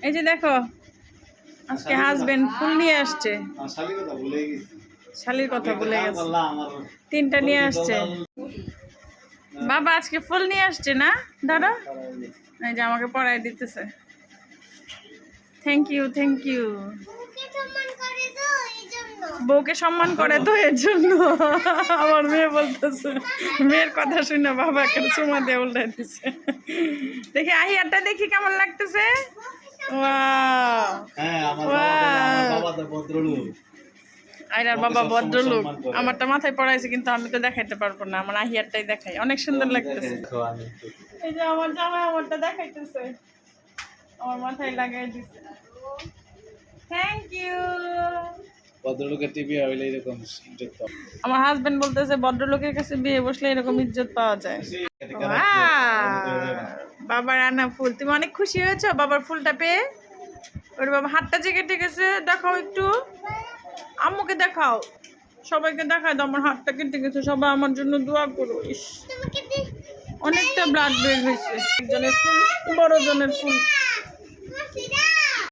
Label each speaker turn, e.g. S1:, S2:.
S1: এই যে দেখো আজকে হাজবেন্ড ফুল নিয়ে আসছে। শালির কথা ভুলে গেছে। 3টা নিয়ে আসছে। বাবা আজকে ফুল নিয়ে আসছে না দাদা? এই যে আমাকে পড়াই দিতেছে। Thank you thank you. বউকে সম্মান করে তো এর জন্য। আমার মেয়ে বলতেছে, মেয়ের কথা শুনে বাবা একটা চুমা দিয়ে উল্টাই দিচ্ছে। দেখি আহিয়ারটা দেখি কেমন লাগতেছে। আইরার বাবা ভদ্রলোক। আমারটা মাথায় পড়াইছে কিন্তু আমি তো দেখাইতে পারবো না। আমার আহিয়ারটাই দেখাই, অনেক সুন্দর লাগতেছে। এই যে আমার জামাই আমারটা দেখাইতেছে, আমার মাথায় লাগাই দিছে। Thank you.
S2: ভদ্রলোকের টিভি হইলে এরকম ইজ্জত পাওয়া।
S1: আমার হাজবেন্ড বলতেছে ভদ্রলোকের কাছে বিয়ে বসলে এরকম ইজ্জত পাওয়া যায়। বাবার আনা ফুল, তুমি অনেক খুশি হয়েছো বাবার ফুলটা পেয়ে? ওর বাবা হাতটা যে কেটে গেছে, দেখাও একটু, আম্মুকে দেখাও, সবাইকে দেখায় দাও আমার হাতটা কেটে গেছে, সবাই আমার জন্য দোয়া করো। ইস অনেকটা ব্লাড বের হয়েছে। একজনের ফুল, বড় জনের ফুল।